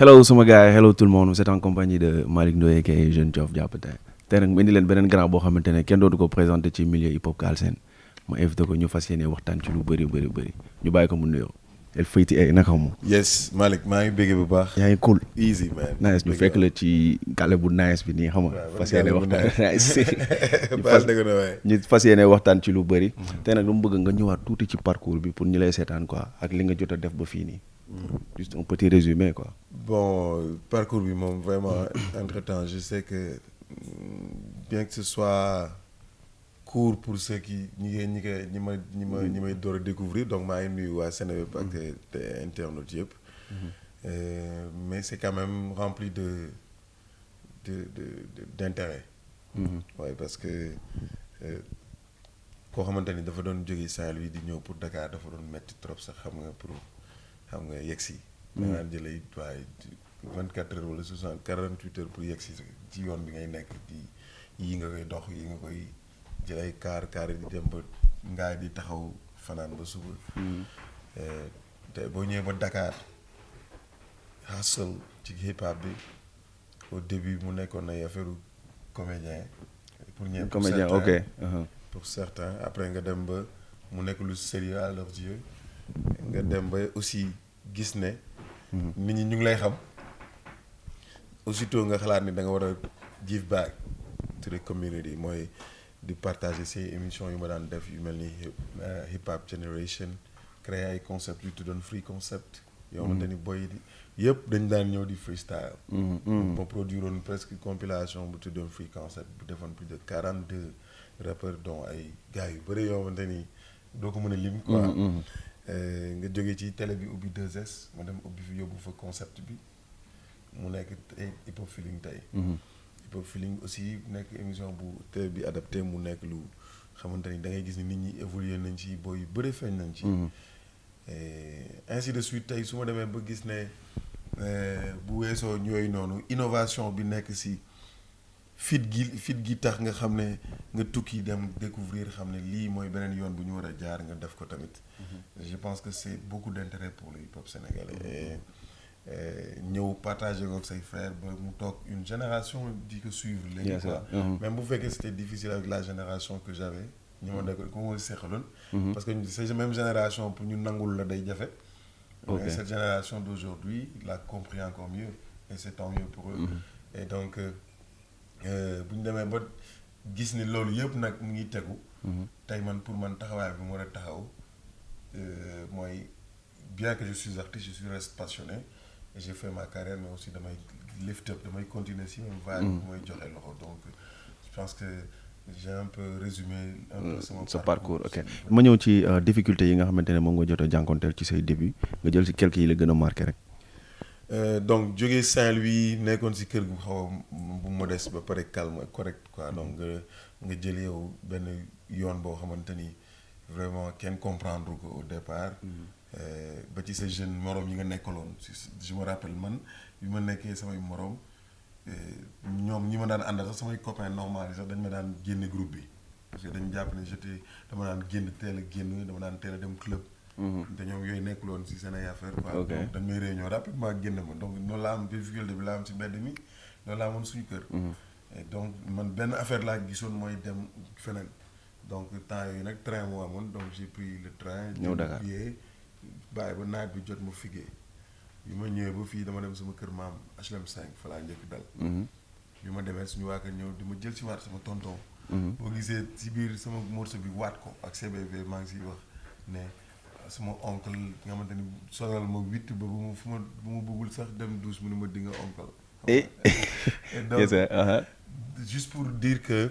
Hello suma gars yi hello tout le monde vous êtes en compagnie de Malick Ndoye aka Jeune Thiof jàpp tey nag mu indi leen beneen grand boo xamante ne kenn dootu ko présenté ci milieu hip hop Galsen ma invité ko ñu fas yéene waxtaan ci lu bëri ñu bàyyi ko mu nuyoo El Feyti ay naka mu. yes Malick maa ngi bëgg bu baax. yaa ngi cool. easy man. nice ñu fekk la ci gàlle bu nice bi nii xam nga. fas yéene waxtaan ñu fas yéene waxtaan ci lu bëri. tey nag dama bëgg nga ñëwaat tuuti ci parcours bi pour ñu lay seetaan quoi ak li nga jot a def ba fii nii. juste un petit résumé quoi. Bon parcours bi moom vraiment entre-temps je sais que bien que ce soit court pour ceux qui ñi may door a découvrir donc maa ngi nuyu waa Sénégal ak te internautes yëpp. Mais c'est quand même rempli d'intérêt. Ouais, parce que koo xamante ni dafa doon jóge Saint-Louis di ñëw pour Dakar dafa doon metti trop sax xam nga yegg si. da nga daan jëlee waaye 24 heures wala 48 heures pour yegg si ci yoon bi ngay nekk yii nga koy dox yii nga koy jël ay kaar yi di dem ba ngaay di taxaw fanaan ba suba. te boo ñëwee ba Dakar hustle ci hip hop bi au début mu nekkoon ay affaire comédien. pour ñëpp comédien ok. pour certains après nga dem ba mu nekk lu sérieux à leurs yeux nga dem ba aussi gis ne. nit ñi ñu ngi lay xam. aussitôt nga xalaat ni da nga war a give back to the community mooy di partager ces émissions yu ma daan def yu mel ni hip hop generation créer ay concept yu tuddoon free concept. yoo xamante ni boy yëpp dañ daan ñëw di freestyle. ma produire woon presque compilation bu tuddoon free concept bu defoon plus de 42 rappeurs dont ay gars yu bëri yoo xamante ni doo ko mën a lim quoi. nga jóge ci télé bi ubbi 2S ma dem ubbi fi yóbbu fa concept bi mu nekk hip hop feeling tey. hip hop feeling aussi nekk émission bu télé bi adapté mu nekk lu xamante ni da ngay gis ni nit ñi évolué nañ ci booy yu bëri feeñ nañ ci. ainsi de suite tey su ma demee ba gis ne bu weesoo ñooyu noonu innovation bi nekk si fit gi tax nga xam ne nga tukki dem découvrir xam ne lii mooy beneen yoon bu ñu war a jaar nga def ko tamit. Je pense que c'est beaucoup d'intérêt pour le hip-hop sénégalais. ñëw partager avec ses frères ba mu toog une génération di ko suivre léegi quoi. Même bu fekkee c'était difficile avec la génération que j'avais ñu ma nekk ku ma seqaloon. Parce que cette même génération pour ñu nangul la day jafe. Mais cette génération d'aujourd'hui l'a compris encore mieux et c'est tant mieux pour eux. Et donc bu ñu demee ba gis ni loolu yëpp nag mu ngi tegu. tey man pour man taxawaay bi mu war a taxaw mooy bien que je suis artiste je suis reste passionné et j'ai fait ma carrière mais aussi damay lift up damay continuer si même vague bi mooy joxe loxo donc je pense que j'ai un peu résumé un peu sa parcours ok ma ñëw ci difficulté yi nga xamante ne moom nga jot a jànkonteel ci say début nga jël si quelques yi la gën a marqué rek. Donc jógee Saint-Louis nekkoon si kër gu xaw bu modeste ba pare calme correct quoi donc nga jël yow benn yoon boo xamante ni vraiment kenn comprendre ko au départ. ba ci sa jeune morom yi nga nekkaloon je me rappelle man bi ma nekkee samay morom ñoom ñi ma daan àndal sax samay copains normal yi sax dañ ma daan génne groupe bi parce que dañu jàpp ne dama daan teel a génn dama daan teel a dem club. te ñoom yooyu nekkuloon si seen ay affaire quoi. donc dañ may réunion rapidement génn ma donc noonu laa am difficulté bi laa am si mbedd mi loolu laa amoon suñu kër. et donc man benn affaire laa gisoon mooy dem feneen donc temps yooyu nag train moo amoon donc j'ai pris le train. ñëw Dakar bàyyi ba naaj bi jot ma figee bi ma ñëwee ba fii dama dem sama kër maam HLM 5 fa laa njëkk dal. bi ma demee suñu waa kër ñëw di ma jël si waat sama tonton. boo gisee si biir sama morceau bi waat ko ak CBV maa ngi siy wax ne sama oncle nga xamante ni sonal ma 8 ba bu ma bëggul sax dem douche mu ne ma di nga oncle. et donc juste pour dire que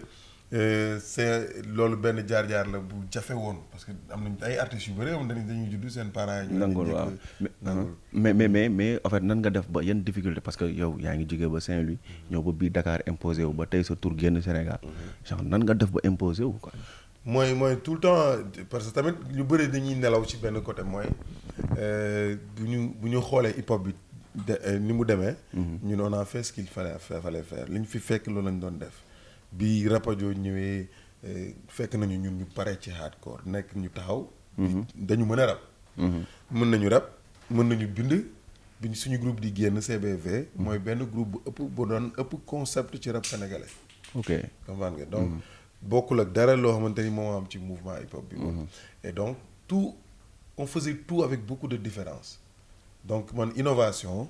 c'est loolu benn jaar-jaar la bu jafe woon parce que am nañ ay artistes yu bëri am dañuy juddu seen parents yi. nangul waaw mais en fait nan nga def ba yan difficulté parce que yow yaa ngi jógee ba Saint-Louis ñëw ba biir Dakar imposé wu ba tey sa tour génn Sénégal. genre nan nga def ba imposé wu quoi. mooy tout le temps parce que tamit ñu bëri dañuy nelaw ci benn côté mooy bu ñu xoolee hip hop bi ni mu demee. ñun on a fait ce qu'il fallait faire li ñu fi fekk loolu lañ doon def. bi Rapadio ñëwee fekk nañu ñun ñu pare ci hardcore nekk ñu taxaw. dañu mën a rap. mën nañu rap mën nañu bind bi suñu groupe di génn CBV mooy benn groupe bu doon ëpp concept ci rap sénégalais. ok comprendre nga donc bokkul ak dara loo xamante ni moo am ci mouvement hip hop bi moom. et donc on faisait tout avec beaucoup de différence. donc man innovation.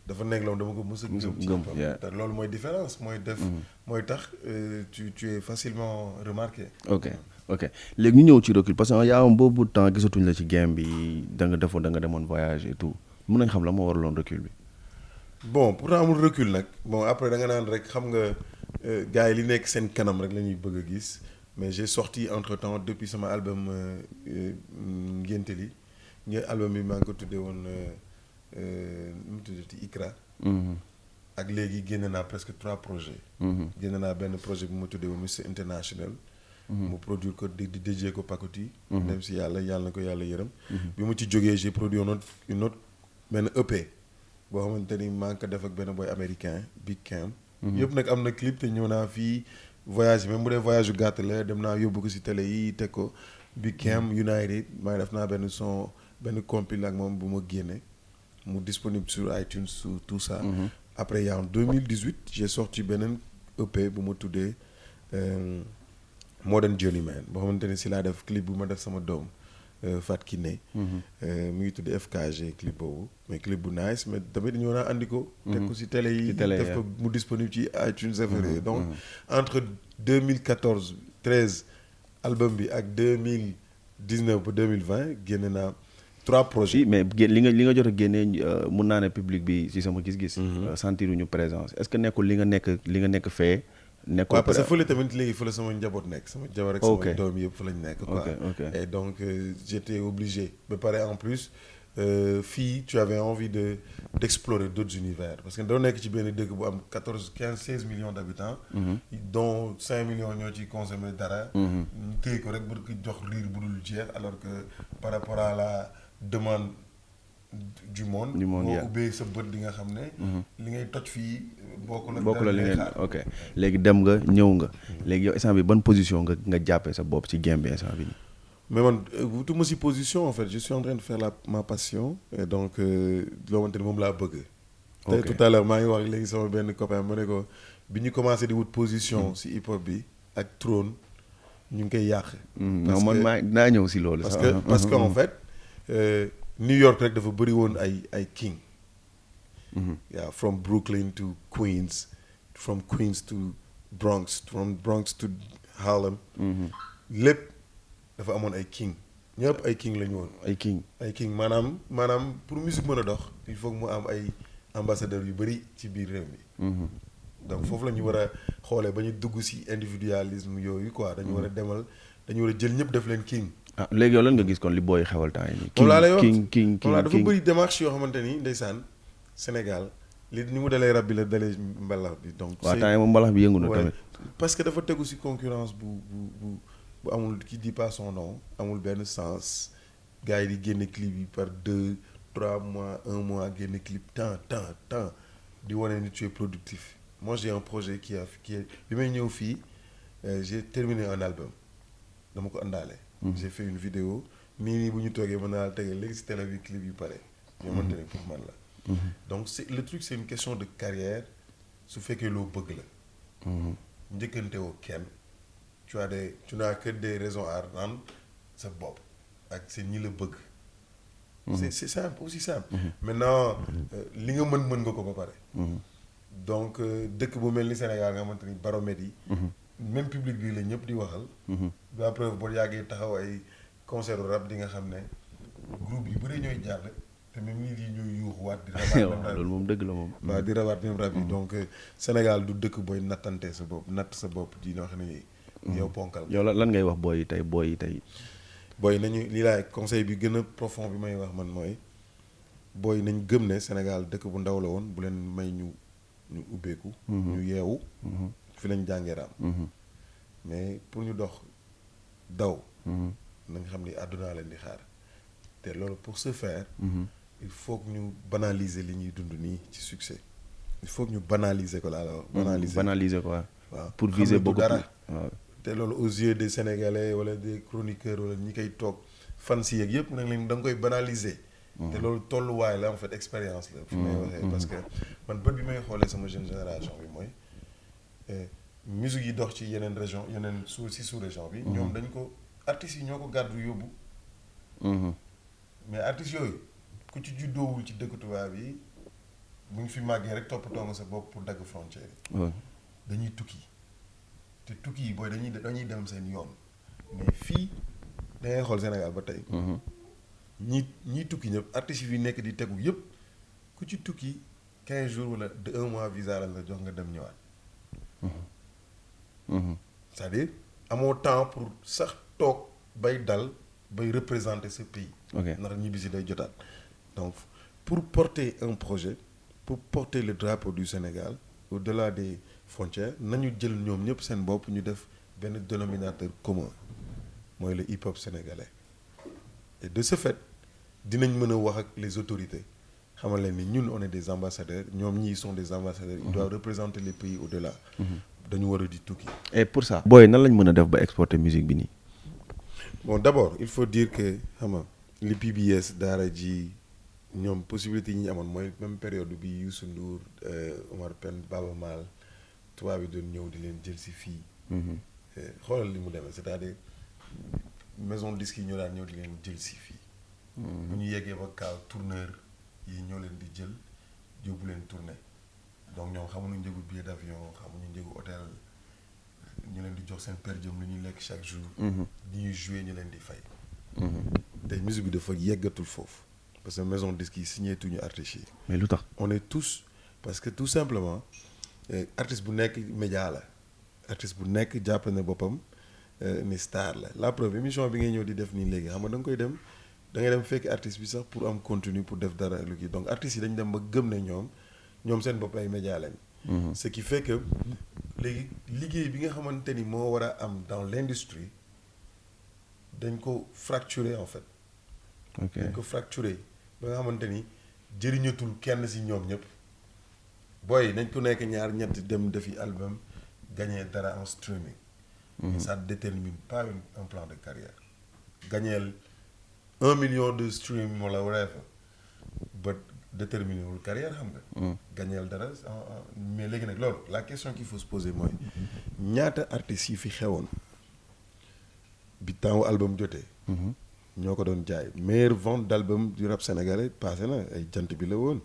dafa nekk loolu dama ko mës a gëm ci hip hop te loolu mooy différence mooy def. mooy tax tu es facilement remarqué. ok léegi ñu ñëw ci recul parce que yaa am boobu temps gisatuñ la ci game bi da nga demoon voyage et tout mën nañ xam la moo waraloon recul bi. bon pourtant amul recul nag bon après da nga naan rek xam nga gars yi li nekk seen kanam rek la ñuy bëgg a gis mais j'ai sorti entre temps depuis sama album ngénte li album bi maa ngi ko tuddee woon nu mu tuddati Ikra. ak léegi génne naa presque 3 projets. génne naa benn projet bu ma tuddee woon Mr International. mu produire ko di dédié ko Pakoti. dem si yàlla na ko yàlla yërëm. bi mu ci jógee j'ai produit une autre benn EP. boo xamante ni maa ngi ko def ak benn boy américain Big Cam. yëpp nag am na clip te ñëw naa fii voyage même bu dee voyage yu gàtt la dem naa yóbbu ko si télé yi teg ko Big Cam United maa ngi def naa benn son benn compil ak moom bu ma génne mu disponible sur iTunes sur tout ça. après en 2018 j'ai sorti beneen EP bu ma tuddee Modern Journeyman boo xamante ni si laa def clip bu ma def sama doom Fat Kiné. mu ngi tudd FKG clip boobu mais clip bu nice mais tamit ñëw naa andi ko. teg ko si télé yi def ko mu disponible ci iTunes affaire donc entre 2014 13 album bi ak 2019 ba 2020 génne naa 3 projets. mais li nga jot a génnee mun naa ne public bi si sama gis-gis. sentiruñu présence est-ce que nekkul li nga nekk fee. nekkul waaw parce que fële tamit léegi fële sama njaboot nekk sama jabar ak sama doom yëpp fa lañ nekk quoi. et donc j'étais obligé ba pare en plus fii tu avais envie d'explorer d'autres univers parce que doo nekk ci benn dëkk bu am 16 millions d'habitants. dont 5 millions ñoo ci consommer dara. ñu téye ko rek bu ko jox riir bu dul jeex alors que par rapport à la demande du monde boo ubbee sa bët di nga xam ne li ngay toj fii bokk la li ngay ok léegi dem nga ñëw nga léegi yow instant bi ban position nga jàppee sa bopp ci game bi instant bi mais man wutuma si position en fait je suis en train de faire ma passion et donc loo xamante ni moom laa bëgg te tout à l'heure maa ngi wax léegi sama benn copain ma ne ko bi ñu commencé di wut position si hip hop bi ak trône ñu ngi koy yàq non man naa ñëw si loolu parce que en fait New York rek dafa bëri woon ay king. yeah from Brooklyn to Queens from Queens to Bronx from Bronx to Harlem. lépp dafa amoon ay king ñëpp ay king la ñu woon. ay king maanaam pour musique mën a dox il faut que mu am ay ambassadeurs yu bëri ci biir réew mi. donc foofu la ñu war a xoolee ba ñu dugg ci individualisme yooyu quoi dañu war a dañu war a jël ñëpp def leen king. léegi yow lan nga gis kon li booy xewal temps yi nii. moom laa lay wax king dafa bëri démarche yoo xamante ni ndeysaan Sénégal li ni mu dalee rab bi la dalee mbalax bi donc. waaw temps yi moom mbalax bi yëngu na tamit. parce que dafa tegu ci concurrence bu amul qui dit pas son nom amul benn sens gars yi di génne clip yi par 2-3 mois 1 mois génne clip temps di wane ni tu es productif. moi j'ai un projet qui est bi may ñëw fii j'ai terminé un album dama ko àndaale. j'ai fait une vidéo nii bu ñu toogee mën naa la tegal léegi ci télé bi clip yu pare. ñoo mënte ne pour man la. donc le truc c'est une question de carrière su fekkee loo bëgg la. njëkkante woo kenn tu n'as que des raisons à rendre sa bopp ak seen ñi la bëgg. c'est simple aussi simple. maintenant li nga mën nga ko ba pare. donc dëkk bu mel ni Sénégal nga xamante ni baromètre yi. même public bi la ñëpp di waxal. ba preuve boo yàggee taxaw ay concert rap di nga xam ne groupe yu bëri ñooy jàll te même nit yi ñuy yuuxuwaat di rabaat loolu moom dëgg la moom. waaw di rabaat même rap yi donc Sénégal du dëkk booy nattante sa bopp natt sa bopp di wax ne yow ponkal. yow lan ngay wax booy yi tey. booy nañu lii laay conseil bi gën a profond bi may wax man mooy booy nañ gëm ne Sénégal dëkk bu ndaw la woon bu leen may ñu ubbeeku. ñu yeewu. fi lañ jàngee raam. mais pour ñu dox daw. na nga xam ni àdduna leen di xaar te loolu pour ce faire. il faut que ñu banaliser li ñuy dund nii ci succès. il faut que ñu banaliser ko laa la wax. banaliser ko waaw pour viser beaucoup dara. waaw te loolu aux yeux des Sénégalais wala des chroniqueurs wala ñi koy toog fan si yeeg yëpp nag leen da nga koy banaliser. te loolu tolluwaay la en fait expérience la. fi may waxee parce que man bët bi may xoolee sama jeune génération bi mooy musique yi dox ci yeneen région yeneen sous-région bi. ñoom dañ ko artistes yi ñoo ko gàddu yóbbu. mais artistes yooyu ku ci juddoowul ci dëkk tubaab yi bu ñu fi màggee rek toppatoo nga sa bopp pour dagg frontière yi. dañuy tukki te tukki yi booy dañuy dem seen yoon mais fii da ngay xool Sénégal ba tey. ñi tukki ñëpp artistes yi fi nekk di tegu yëpp ku ci tukki 15 jours wala de 1 mois visa la jox nga dem ñëwaat. c'est-à-dire amoo temps pour sax toog bay dal bay représenter ce pays. ndax ñibbisi day jotaat. donc pour porter un projet pour porter le drapeau du Sénégal au-delà des frontières nañu jël ñoom ñëpp seen bopp ñu def benn dénominateur commun mooy le hip-hop sénégalais et de ce fait dinañ mën a wax ak les autorités xamal leen ni ñun on est des ambassadeurs ñoom ñii sont des ambassadeurs ils doivent représenter les pays au-delà. dañu war a di tukki. et pour ça. booy nan lañ mën a def ba exporter musique bi nii. bon d'abord il faut dire que xam nga li PBS daara ji ñoom possibilité yi ñu amoon mooy même période bi Youssou Ndour Omar Pène Baba Maal tubaab yi doon ñëw di leen jël si fii. xoolal li mu demee c'est-à-dire maison disque yi ñoo daan ñëw di leen jël si fii. bu ñu yeggee ba kaaw tourneur yi ñoo leen di jël yóbbu leen tourner donc ñoom xamuñu njëgu billet d'avion xamuñu njëgu hôtel ñu leen di jox seen per diem lu ñuy lekk chaque jour. di ñuy jouer ñu leen di fay. tey musique bi dafa yeggatul foofu parce que maison disque yi signé tuñu artistes yi. mais lu tax. on est tous parce que tout simplement artiste bu nekk média la artiste bu nekk jàpp na boppam ni star la preuve émission bi ngay ñëw di def nii léegi xam nga da nga koy dem da ngay dem fekk artiste bi sax pour am contenu pour def dara lu kii donc artistes yi dañu dem ba gëm ne ñoom seen bopp ay média lañ. ce qui fait que léegi liggéey bi nga xamante ni moo war a am dans l'industrie dañ ko fracturer en fait. dañ ko fracturer ba nga xamante ni jëriñatul kenn si ñoom ñëpp booy nañ ko nekk ñaar ñett dem defi album gagner dara en streaming. ça ne détermine pas un plan de carrière. gagneel 1 million de stream wala whatever ba déterminer wul carrière xam nga. gagneel dara mais léegi nag loolu la question qu'il faut se poser mooy ñaata artistes yi fi xewoon bi temps album jotee. ñoo ko doon jaay meilleure vente d'album du rap sénégalais passé na ay jant bi la woon.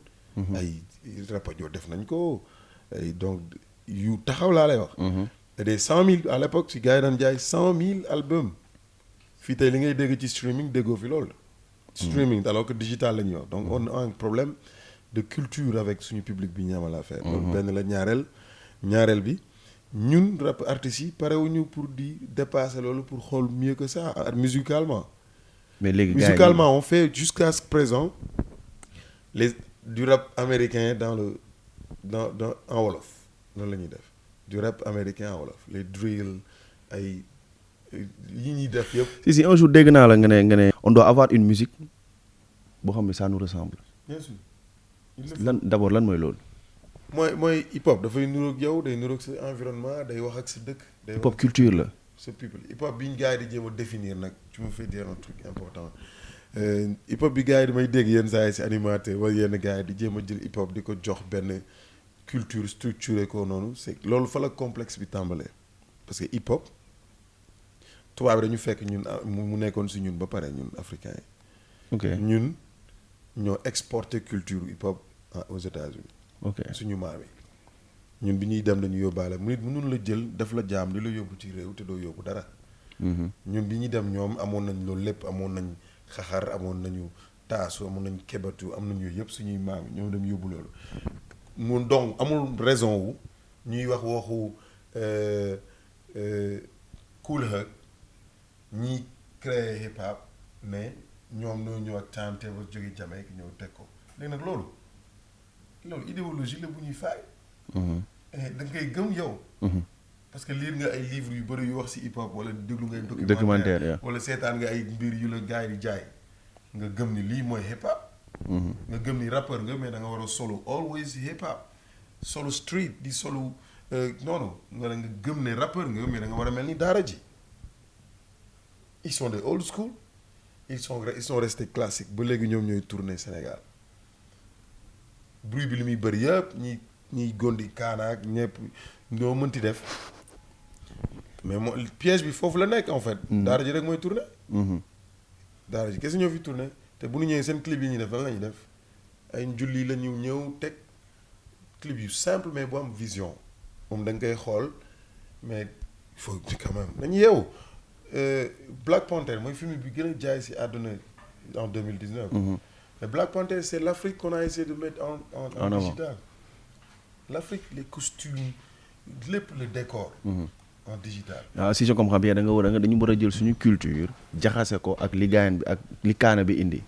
ay Rapadio def nañ ko ay donc yu taxaw laa lay wax. et des 100 000 à l'époque si gars yi daan jaay 100 000 albums fii tey li ngay dégg ci streaming déggoo fi loolu. streaming alors que digital la ñuy wax donc on a un problème de culture avec suñu public bi ñu amal affaire. loolu benn la ñaareel bi ñun rap artistes yi parewuñu pour di dépasser loolu pour xool mieux que ça musicalement. mais léegi musicalement on fait jusqu'à présent du rap américain dans en wolof noonu la ñuy def du rap américain en wolof les drill ay yi ñuy def yëpp. si un jour dégg naa la nga ne on doit avoir une musique boo xam ne ça nous ressemble. bien sûr. d'abord lan mooy loolu. mooy hip hop dafay niroog yow day niroog sa environnement day wax ak sa dëkk. day hip hop culture la. ce people hip hop bi ñu gars yi di jéem a définir nag tu me fais dire un truc important hip hop bi gars yi damay dégg yenn saa yi si animateur wala yenn gars yi di jéem a jël hip hop di ko jox benn culture structurée ko noonu c'est loolu fa la complexe bi tàmbalee parce que hip hop tubaab bi dañu fekk ñun mu nekkoon si ñun ba pare ñun africains yi. ok ñun ñoo exporté culture hip hop aux États-Unis. ok suñu maam yi. ñun bi ñuy dem dañu yóbbaale mu nit mënul la jël daf la jaam di la yóbbu ci réew te doo yóbbu dara. ñun bi ñuy dem ñoom amoon nañ loolu lépp amoon nañ xaxar amoon nañu taasu amoon nañ kebatu am nañ yooyu yëpp suñuy maam yi ñoom dem yóbbu loolu. mu donc amul raison wu ñuy wax waxu Kool Herc ñi créé hip hop mais ñoom ñoo ñëw ak timetable jóge Jamaïque ñëw teg ko léegi nag loolu idéologie la bu ñuy faay. da nga koy gëm yow. parce que lire nga ay livres yu bëri yu wax ci hip hop wala déglu ngay documentaire wala seetaan nga ay mbir yu la gars yi di jaay nga gëm ni lii mooy hip hop. nga gëm ni rappeur nga mais da nga war a solo always hip hop solo street di solo noonu nga gëm ne rappeur nga mais da nga war a mel ni daara ji ils sont des old school ils sont restés classiques ba léegi ñoom ñooy tourner Sénégal bruit bi li muy bëri yëpp ñiy gondi kaanaak ñëpp ñoo mënti def mais piège bi foofu la nekk en fait. daara ji rek mooy tourner. daara ji kese ñoo fi tourner te bu ñu ñëwee seen clip yi ñuy def lan la ñuy def ay njulli la ñu ñëw teg clip yu simple mais bu am vision moom da nga koy xool mais il faut quand même nañu yeewu Black Panther mooy film bi gën a jaay si àdduna en 2019. mais Black Panther c'est l'Afrique qu'on a essayé de mettre en digital. L'Afrique les costumes lépp le décor. en digital. waaw si je comprends bien dañu war a jël suñu culture jaxase ko ak li gaayan bi ak li kaana bi indi.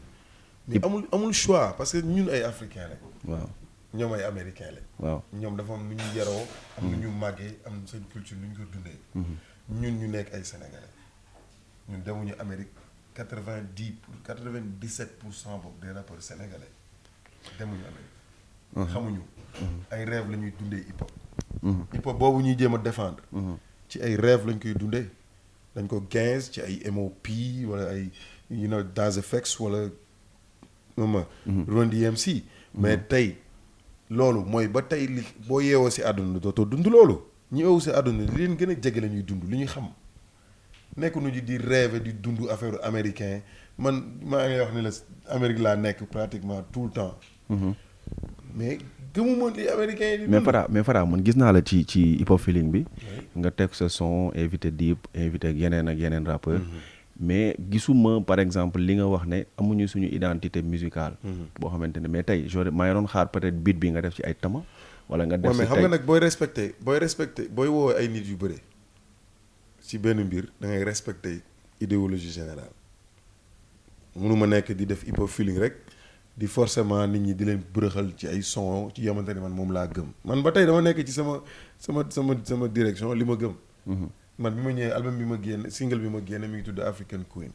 mais amul choix parce que ñun ay africains lañ. waaw ñoom ay américains lañ. waaw ñoom dafa am lu ñu yaroo. am lu ñu màggee am seen culture lu ñu ko dundee. ñun ñu nekk ay sénégalais ñun demuñu Amérique 97% boobu des rappeurs sénégalais demuñu Amérique. xamuñu. ay rêve la ñuy dundee hip hop. hip hop boobu ñuy jéem a défendre. ci ay rêve lañ koy dundee dañ ko 15 ci ay MOP wala ay Das FX wala Run DMC mais tey loolu mooy ba tey li boo yeewoo si àdduna dootoo dund loolu ñi yeewoo si àdduna li leen gën a jege la ñuy dund li ñu xam nekkuñu di rêve di dund affaire américain man maa ngi wax ni la Amérique laa nekk pratiquement tout le temps mais gëmuma li américain yi di dund. mais Fara man gis naa la ci hip hop feeling bi nga teg sa son invité Dip invité yeneen ak yeneen rappeur mais gisuma par exemple li nga wax ne amuñu suñu identité musicale. boo xamante ne mais tey maa ngi doon xaar peut-être beat bi nga def ci ay tama wala nga def ci mais xam nga nag booy respecté booy woowee ay nit yu bëri ci benn mbir da ngay respecté idéologie générale mënuma nekk di def hip hop feeling rek di forcément nit ñi di leen bërëxal ci ay son ci yamante ne man moom laa gëm man ba tey dama nekk ci sama direction li ma gëm. man bi ma ñëwee album bi ma génne single bi ma génne mi ngi tudd African Queen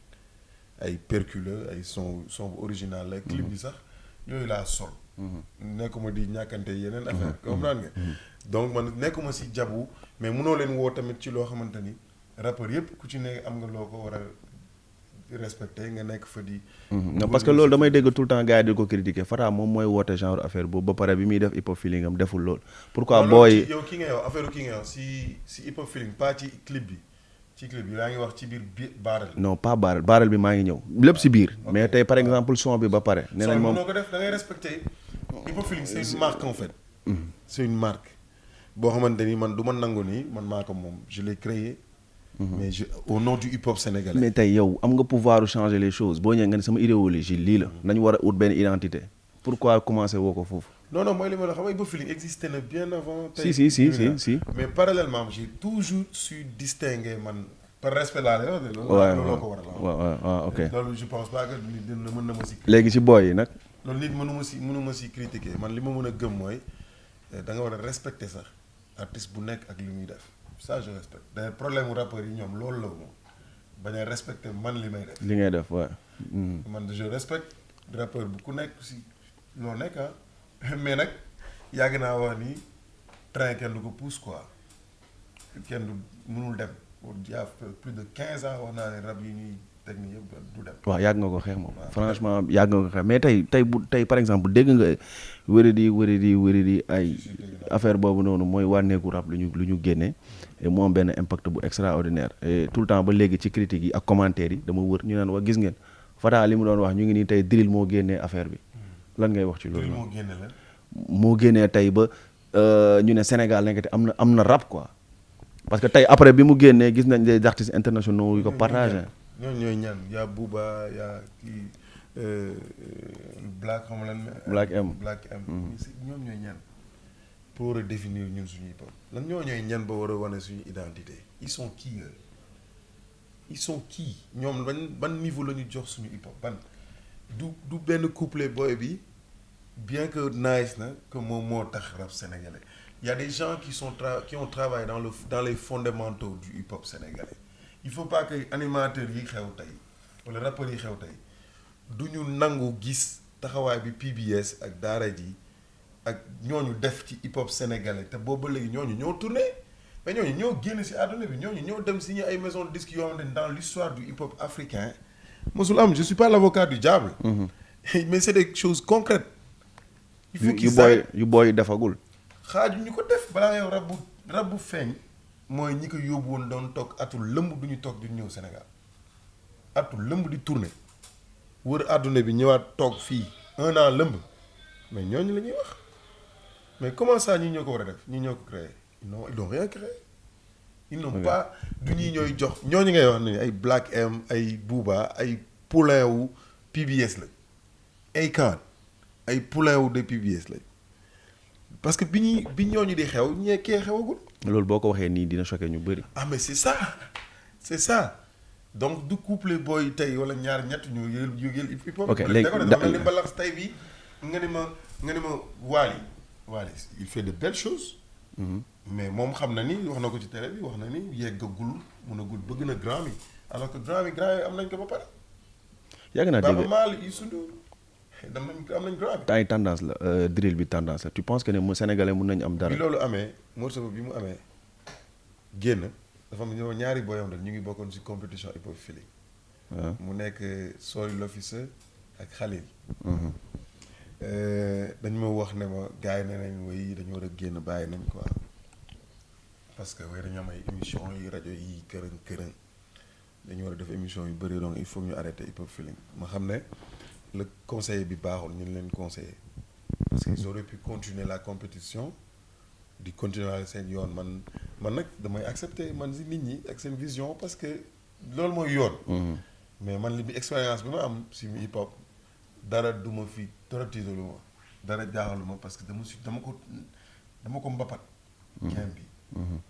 ay percule ay son original la clip bi sax yooyu laa sol. nekkuma di ñàkkante yeneen affaire comprendre nga. donc man nekkuma si jabu mais munoo leen woo tamit ci loo xamante ni rappeur yëpp ku ci ne am nga loo ko war a respecté nga nekk fa di. non parce que loolu damay dégg tout le temps gars yi di ko critiquer Fata moom mooy woote genre affaire boobu ba pare bi muy def hip hop feeling am deful lool. pourquoi booy yow ki nga yow affaire ki nga yow si hip hop feeling pas ci clip bi yaa ngi wax ci biir baaral. non pas baaral bi maa ngi ñëw lépp si biir. mais tey par exemple son bi ba pare. nee nañ moom son bi ko def da ngay respecté hip hop feeling c'est une marque en fait. c'est une marque boo xamante ni man du ma nangu nii man maa ko moom je l'ai créé. mais au nom du hip hop sénégalais. mais tey yow am nga pouvoir changer les choses boo ñëwee nga ne sama idéologie lii la nañu war a ut benn identité pourquoi commencer woo ko foofu. non mooy li ma la xam nga hip hop feeling existé na bien avant. si. mais parallèlement j'ai toujours su distinguer man par respect laa lay wax de. looloo ko waral waaw ok. loolu je pense pas que nit dina mën na ma si. léegi si boy yi nag. loolu nit mënu ma si critiquer man li ma mën a gëm mooy da nga war a respecter sax artiste bu nekk ak li muy def. ça je respecte d'ailleurs problème mu rappeurs yi ñoom loolu la moom bañ a respecté man li may def. li ngay def waaw. man je respecte rappeur bu ku nekk si loo nekk mais nag yàgg naa wax ni train kenn du ko pousse quoi kenn du mënul dem il y a plus de 15 ans wax naa ne rab yi ñuy teg nii yëpp du dem. waaw yàgg nga ko xeex moom. franchement yàgg nga ko xeex mais tey par exemple dégg nga wërëdi ay affaire boobu noonu mooy wànneeku rap lu ñu génnee et mu am benn impact bu extraordinaire et tout le temps ba léegi ci critiques yi ak commentaires yi dama wër ñu naan wax gis ngeen Fata li mu doon wax ñu ngi nii tey drill moo génnee affaire bi lan ngay wax ci loolu. drill moo génne la. moo génnee tey ba ñu ne Sénégal nekkati am na rap quoi parce que tey après bi mu génnee gis nañ des artistes internationaux yu ko partagé. ñooñu ñooy ñaan yaa Bouba yaa kii Black xam lan. Black M. ñoom ñooy ñaan pour redéfinir ñun suñu hip hop lan ñooy ñan ba war a wane suñu identité ils sont qui ñoom ban niveau la ñu jox suñu hip hop ban du benn couplet boy bi bien que nice na que moom moo tax rap sénégalais il y a des gens qui ont travaillé dans les fondamentaux du hip hop sénégalais il faut pas que animateurs yi xew tey wala rappeurs yi xew tey du ñu nangu gis taxawaay bi PBS ak Daara J ak ñooñu def ci hip hop sénégalais te boobu ba léegi ñooñu ñoo tourné mais ñooñu ñoo génn ci àdduna bi ñooñu ñoo dem signer ay maison de disques yoo xamante ni dans l'histoire du hip hop africain mosul am je suis pas l'avocat du diable. mais c'est des choses concrètes. il faut qu'ils yu booy defagul. xaaju ñu ko def balaa yow rab bu feeñ mooy ñi ko yóbbu woon doon toog atul lëmb du ñu toog du ñëw Sénégal atul lëmb di tourner wër àdduna bi ñëwaat toog fii 1 an lëmb mais ñooñu la ñuy wax mais comment ça ñi ñoo ko war a def ñi ñoo ko créé non ils n'ont rien créé ils n'ont pas du ñuy ñooy jox ñooñu ngay wax ne ay Black M ay Booba ay poulain wu PBS la ay Khan ay poulain wu de PBS la parce que bi ñooñu di xew ñeekee xewagul. loolu boo ko waxee nii dina choquer ñu bëri. ah mais c'est ça donc du couple booy tey wala ñaar ñett ñu yëgal hip hop. ok léegi dama ne mbalax tey bi nga ni ma Wally il fait de belles choses. mais moom xam na ni wax na ko ci télé bi wax na ni yeggagul mënagul bëgg na Grammy alors que Grammy am nañ ko ba pare. yàgg naa dégg Baaba Maal Youssou Ndour am nañ Grammy. temps yi tendance la drill bi tendance la tu penses que ne mu sénégalais mën nañu am dara. bi loolu amee morceau bi mu amee génn dafa am ñaari booyam rek ñu ngi bokkoon ci compétition hip hop feeling. mu nekk Sorry L'Officer ak Khalil. dañ ma wax ne ma gars yi ne nañ way dañu war a génn bàyyi nañ quoi parce que way dañu am ay émission yi rajo yi kërën dañu war a def émission yu bëri donc il faut ñu arrêter hip hop feeling ma xam ne le conseil bi baaxul ñu leen conseiller parce que ils auraient pu continuer la compétition di continuer seen yoon man nag damay accepter man si nit ñi ak seen vision parce que loolu mooy yoon. mais man li bi expérience bi ma am si hip hop dara du ma fi dara tiitalu ma dara jaaxalu ma parce que dama ko mbapat. game bi.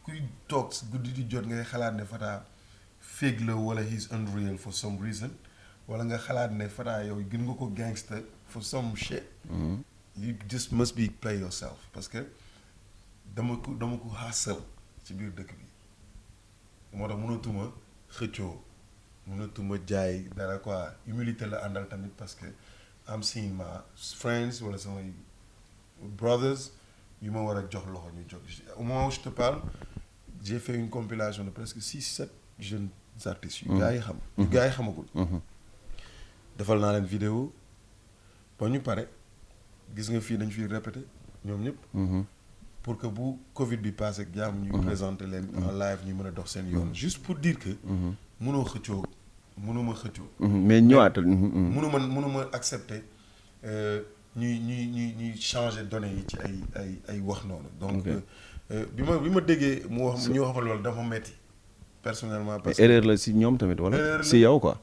kuy toog guddi di jot ngay xalaat ne Fata fake la wala he's unreal for some reason wala nga xalaat ne Fata yow gën nga ko gangster for some shit. you just must be play yourself parce que dama ko hassle ci biir dëkk bi moo tax mënatuma xëccoo mënatuma jaay dara quoi humilité la àndal tamit parce que I'm seeing my friends wala samay brothers yu ma war a jox loxo ñu jox au moment où je te parle j'ai fait une compilation de presque 6-7 jeunes artistes yu gars yi xam yu gars yi xamagul defal naa leen vidéo ba ñu pare gis nga fii dañ fiy répété ñoom ñëpp pour que bu Covid bi passé ak jàmm ñu présenter leen en live ñu mën a dox seen yoon juste pour dire que mënuma xëccoo mais ñëwaatal mënuma accepter ñuy changer données yi ci ay wax noonu donc bi ma déggee ñu wax ma loolu dafa metti personnellement parce que erreur la si ñoom tamit wala si yow quoi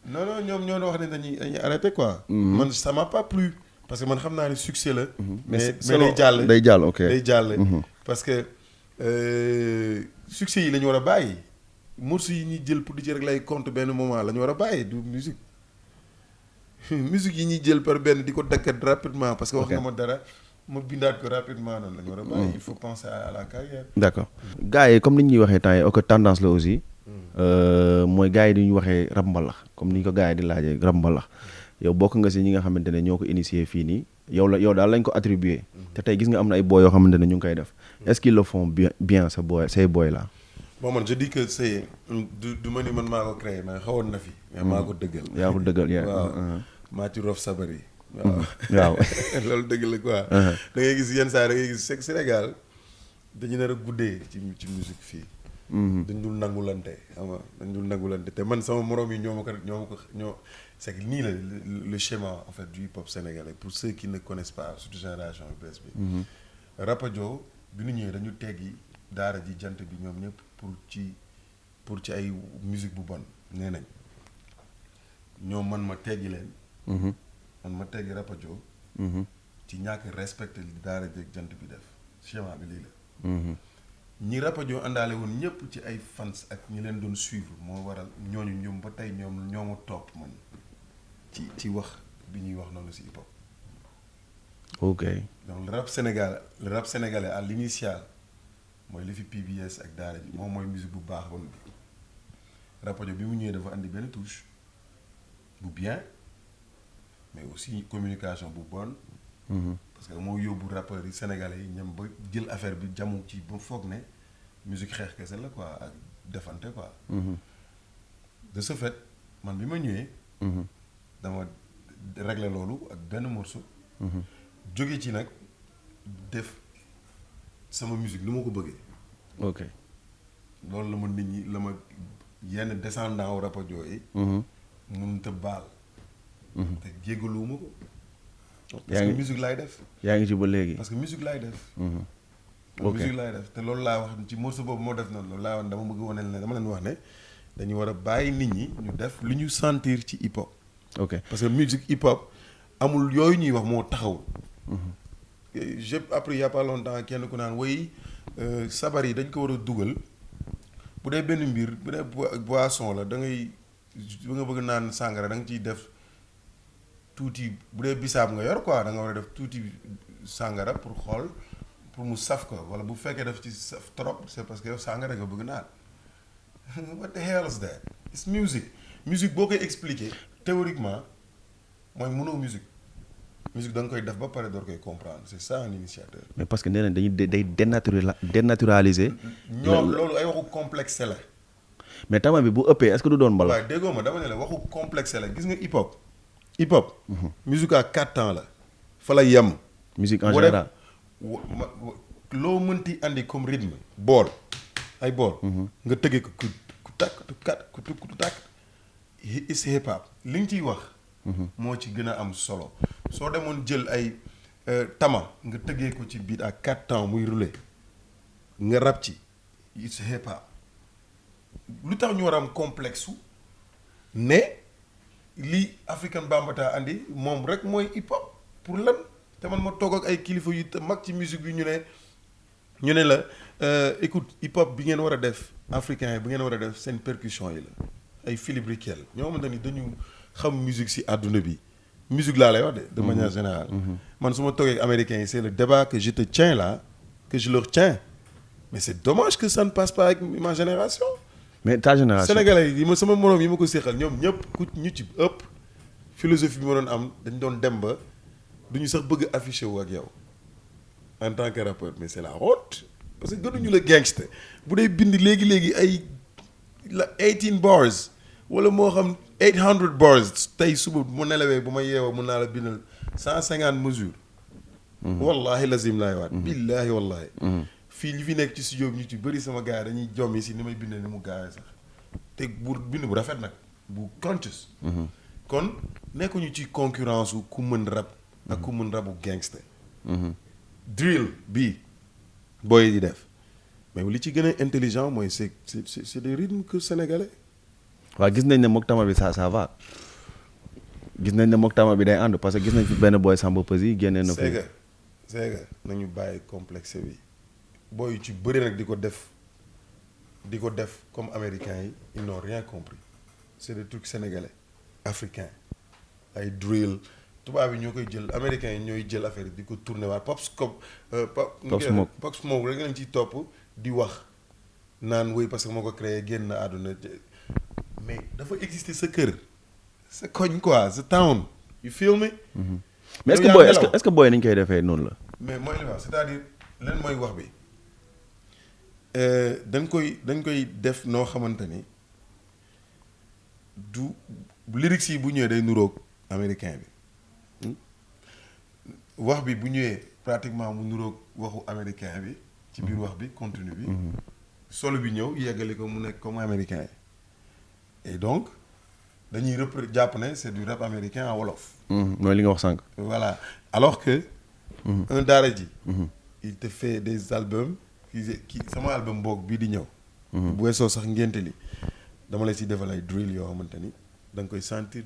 non ñoom ñoo wax ne dañuy arrêter quoi man ça m'a pas plu parce que man xam naa ni succès la mais day jàll ok day jàll parce que succès yi la ñu war a bàyyi morceaux yi ñuy jël pour di ci rek lay compte benn moment la ñu war a bàyyi du musique yi ñuy jël par benn di ko dakkat rapidement parce que wax nga ma dara ma bindaat ko rapidement noonu la ñu war a bàyyi il faut penser à la carrière. d'accord gars yi comme ni ñuy waxee temps yi ok tendance la aussi mooy gars yi di ñu waxee rap mbalax comme ni ko gars yi di laajee rap mbalax yow bokk nga si ñi nga xamante ne ñoo ko initié fii nii yow daal lañ ko attribué te tey gis nga am na ay boy yoo xamante ne ñu ngi koy def est-ce qu'ils le font bien ces boy là. bon man je dis que c'est du ma ni man maa ko créé mais xawoon na fi. mais maa ko dëggal. yaa ko dëggal yaa waaw maa ci rof sabar yi. waaw loolu dëgg la quoi. da ngay gis yenn saa da ngay gis Sénégal dañu nar a guddee ci musique fii. dañ dul nangulante xam nga dañ dul nangulante te man sama morom yi ñoo c'est que nii la le schéma en fait du hip hop sénégalais pour ceux qui ne connaissent pas surtout génération bi bees bi. Rapadio bi ñu ñëwee dañu teggi daara ji jant bi ñoom ñëpp pour ci ay musique bu bon nee nañ ñoom man ma teggi leen. man ma teggi Rapadio. ci ñàkk respecté li daara ji jant bi def schéma bi lii la. ñi Rapadio àndaale woon ñëpp ci ay fans ak ñi leen doon suivre moo waral ñooñu ñoom ba tey ñoo ma topp man ci wax bi ñuy wax noonu si hip hop. ok donc le rap sénégalais à l'initial mooy li fi PBS ak daara ji moom mooy musique bu baax bon bi Rapadio bi mu ñëwee dafa andi benn touche bu bien mais aussi communication bu bonne. parce que moo yóbbu rappeurs yi sénégalais yi ñoom ba jël affaire bi jamu ci ba foog ne musique xeex kese la quoi ak defante quoi. de ce fait man bi ma ñëwee. dama régler loolu ak benn morceau. jóge ci nag def sama musique lu ma ko bëggee. ok loolu la ma nit ñi la ma yenn descendant wu Rapadio yi. mënut a baal. te jéggaluwuma ko. parce que musique laay def. yaa ngi ci ba léegi. parce que musique laay def. ok musique laay def te loolu laa wax ci morceau boobu moo def noonu loolu laa wax dama bëgg wane ne dama leen wax ne dañu war a bàyyi nit ñi ñu def lu ñu sentir ci hip hop. ok parce que musique hip hop amul yooyu ñuy wax moo taxawul. j'ai appris il y a pas longtemps kenn ku naan woy sabar yi dañ ko war a dugal bu dee benn mbir bu dee boisson la da ngay bu nga bëgg naan sàngara da nga ciy def tuuti bu dee bisaab nga yor quoi da nga war a def tuuti sàngara pour xool pour mu saf ko wala bu fekkee daf ci saf trop c'est parce que yow sàngara nga bëgg naan what the hell is that it's music musique boo koy expliquer théoriquement mooy mënoo musique da nga koy def ba pare door koy comprendre c'est ça un initiateur. mais parce que nee nañ dañuy day dénaturaliser. ñoom loolu ay waxu complexe la. mais tama bi bu ëppee est-ce que du doon mbalax. waaw déggoo ma dama ne la waxu complexe la gis nga hip hop. hip hop. musique à 4 temps la. fa la yem. musique en général. loo mënti andi comme rythme. bool ay bool. nga tëggee ko ku takk ku takk it's hip hop li nga ciy wax. moo ci gën a am solo soo demoon jël ay tama nga tëggee ko ci beat à 4 temps muy rouler nga rap ci it's hip hop lu tax ñu war a am complexe su ne li African Bambaataa andi moom rek mooy hip hop pour lan te man ma toog ak ay kilifa yu mag ci musique bi ñu ne la écoute hip hop bi ngeen war a def africain yi bi ngeen war a def seen percussion yi la ay Philippe Riquel ñoo xamante ni dañu xam musique ci àdduna bi musique laa lay wax de manière générale. man su ma toogee ak américains yi c'est le débat que je te tiens là que je leur tiens mais c'est dommage que ça ne passe pas avec ma génération. mais ta génération sénégalais yi ma sama moroom yi ma ko séqal ñoom ñëpp ku ñu ci ëpp philosophie bi ma doon am dañ doon dem ba duñu sax bëgg affiché wu ak yow en tant que rappeur mais c'est la honte parce que gënuñu la gangster bu dee bind léegi ay la 18 bars wala moo xam 800 bars tey suba mu nelawee bu ma yeewoo mun naa la bindal 150 mesures. wallahi lazim laay waat. billahi wallahi. fii li fi nekk ci studio bi ñu ci bëri sama gars dañuy jommi si ni may bindee ni mu gaawee sax te bu bind bu rafet nag bu conscious. kon nekkuñu ci concurrence wu ku mën rap ak ku mën rabu gangster. drill bii booy di def mais li ci gën a intelligent mooy c'est des rythmes que sénégalais. waaw gis nañ ne mook tama bi ça va gis nañ ne mook tama bi day ànd parce que gis nañ fi benn booy Samba Peuzzi génnee na. c'est que nañu bàyyi complexe bi booy ci bëri nag di ko def comme américains yi ils n'ont rien compris c'est des trucs sénégalais africains ay drill tubaab yi ñoo koy jël américains yi ñooy jël affaire yi di ko tourner waat pop smoke rek lañ ciy topp di wax naan wéy parce que moo ko créé génn na àdduna. mais dafa exister sa kër sa koñ quoi sa town you feel me. mais est-ce que booy nañ koy defee noonu la. mais mooy li wax c'est-à-dire leen mooy wax bi dañ koy def noo xamante ni du lyrics yi bu ñëwee day nuroog américain bi wax bi bu ñëwee pratiquement mu nuroog waxu américain bi ci biir wax bi contenu bi. solo bi ñëw yeggali ko mu nekk comme américain yi. et donc dañuy jàpp ne c'est du rap américain en wolof. mooy li nga wax sànq. voilà alors que. un daara ji. il te fait des albums ki sama album boog bii di ñëw. bu weesoo sax ngénte li dama lay si defal ay drill yoo xamante ni da nga koy sentir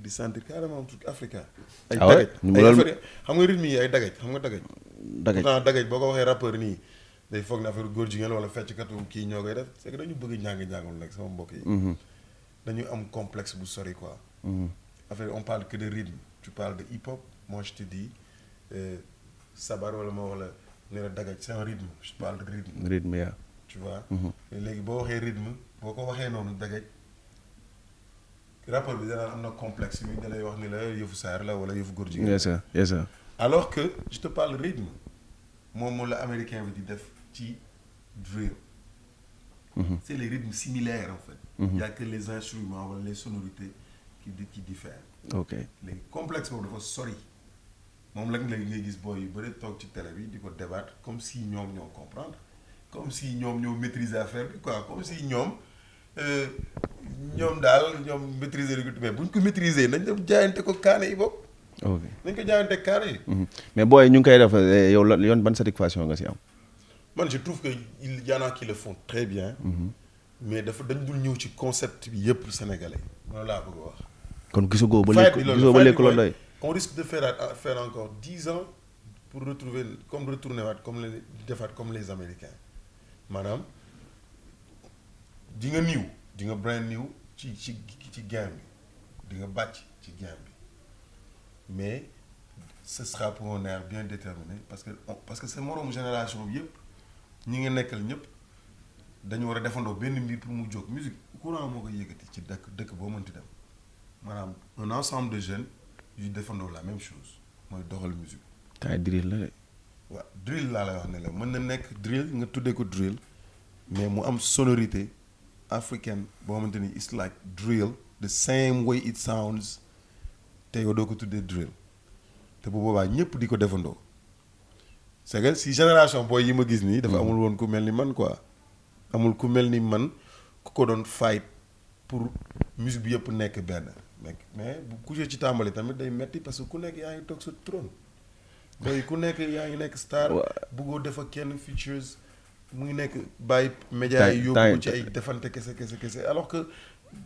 carrément un truc africain. ay dagaj ay affaire xam nga rythme yi ay dagaj xam nga dagaj. pourtant dagaj boo ko waxee rappeur nii day foog ne affaire góor jigéen wala fecckatu kii ñoo koy def c'est que dañu bëgg njàng-njàngul nag sama mbokk yi. dañu am complexe bu sori quoi. affaire on parle que de rythme tu parles de hip hop moi je te dis sabar wala ma wax la ne la dagaj c'est un rythme je parle de rythme. rythme yaa. tu vois. léegi boo waxee rythme boo ko waxee noonu dagaj rapport bi danaa am na complexe bi da lay wax ni la yëfu saar la wala yëfu góor jigéen. yes sir yes sir. alors que je te parle rythme moom la américain bi di def ci drill. c'est les rythmes similaires en fait. Il y a que les instruments wala les sonorités qui diffère. ok léegi complexe boobu dafa sori moom la léegi ngay gis booy yu bëri toog ci télé bi di ko débattre comme si ñoom ñoo comprendre comme si ñoom ñoo maîtriser affaire bi quoi comme si ñoom daal ñoom maîtriser li mais buñ ko maîtriser nañ dem jaayante ko kaane yi bopp. ok nañ ko jaayante kaane yi. mais booy ñu ngi koy def yow la yoon ban satisfaction nga si am. man je trouve que il y en a qui le font très bien. mais dafa dañ dul ñëw ci concept bi yëpp sénégalais loolu laa bëgg a wax. kon gisagoo ba léegi loolu doy. on risque de faire encore 10 ans pour retourner waat comme les Américains maanaam di nga brand new ci game bi di nga bàcc ci game bi mais ce sera pour un air bien déterminé parce que c'est moroom génération bi yëpp ñi nga nekkal ñëpp dañu war a defandoo benn mbir pour mu jóg musique courant moo koy yëkkati ci dëkk boo mënti dem maanaam un ensemble de jeunes yu defandoo la même chose mooy doxal musique. tay drill la de. waaw drill laa lay wax ne la mën na nekk drill nga tuddee ko drill mais mu am sonorité africaine boo xamante ni it's like drill the same way it sounds te yow doo ko tuddee drill te bu boobaa ñëpp di ko defandoo c'est que si génération booy yi ma gis nii. dafa amul woon ku mel ni man quoi. amul ku mel ni man ku ko doon fight pour musique bi yëpp nekk benn mais bu couché ci tàmbali tamit day metti parce que ku nekk yaa ngi toog sa trône booy ku nekk yaa ngi nekk star. bëggoo def ak kenn features mu ngi nekk bàyyi média yi yóbbu ko ci ay defante kese alors que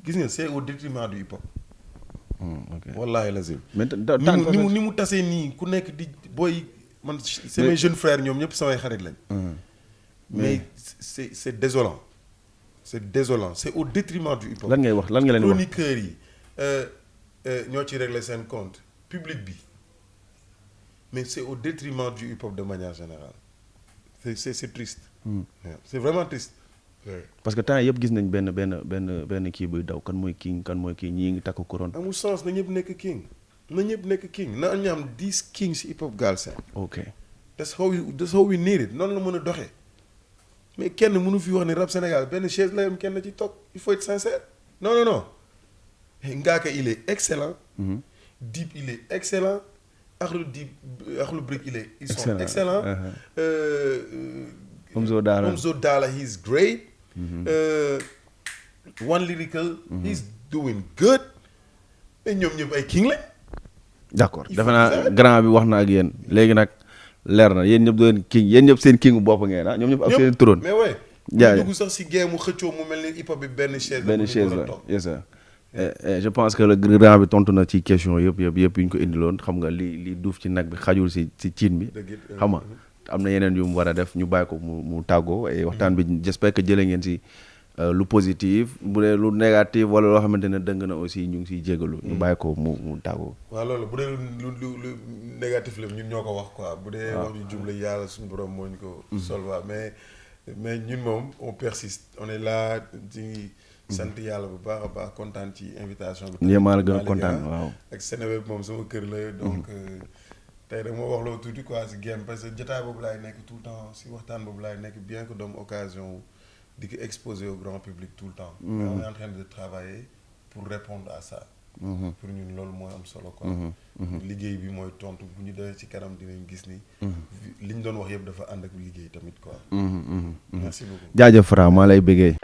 gis nga c'est au détriment du hip hop. ok wallaahi lazim. mais ni mu tasee nii ku nekk di booy man c'est mes jeunes frères ñoom ñëpp samay xarit lañ. mais c'est désolant c'est au détriment du hip hop. lan ngay wax lan nga leen wax chroniqueurs yi ñoo ci régler seen compte public bi mais c'est au détriment du hip hop de manière générale c'est triste. C'est vraiment triste. parce que temps yëpp gis nañ benn kii buy daw kan mooy king ñii ngi takk couronne. amul sens na ñëpp nekk king na ñu am 10 kings hip hop Galsen. ok that's how we need it noonu la mën a doxee. mais kenn mënu fi wax ne rap Sénégal benn chaise la yam kenn ci toog il faut être sincère non Ngaaka il est excellent. Dip il est excellent. Akhlou Brick ils sont excellents. Omzo Dollar he's great. One Lyrical he's doing good. mais ñoom ñëpp ay king lañ. d'accord defe naa grand bi wax na ak yéen léegi nag leer na yéen ñëpp doon king yéen ñëpp seen king bopp ngeen ah ñoom ñëpp ak seen trône. mais ouais ñu dugg sax si game mu xëccoo mu mel ni hip hop bi benn chaise la yes sir. Je pense que le grand bi tontu na ci question yëpp yu ñu ko indiloon xam nga li duuf ci nag bi xajul si ciin bi xam nga am na yeneen yu mu war a def ñu bàyyi ko mu tàggoo et waxtaan bi j'espère que jëlee ngeen si lu positif bu dee lu négatif wala loo xamante ne dëng na aussi ñu ngi siy jégalu ñu bàyyi ko mu tàggoo. waaw loolu bu dee lu négatif la ñun ñoo ko wax quoi bu dee wax ñu jublu yàlla suñu borom moo ñu ko solva mais ñun moom on persiste on est là ci sant yàlla bu baax a baax kontaan ci invitation bi. nii maa la gën a kontaan waaw. ak Seneweb moom sama kër la donc tey rek moo wax loo tuuti quoi si game parce que jotaay boobu laay nekk tout le temps si waxtaan boobu laay nekk bien que doom occasion di ko exposer au grand public tout le temps. on est en train de travailler pour répondre à ça. pour ñun loolu mooy am solo quoi. liggéey bi mooy tontu bu ñu demee ci kanam dinañ gis ni. li ñu doon wax yëpp dafa ànd ak liggéey tamit quoi. merci beaucoup jaajëf Fra maa lay bëggee.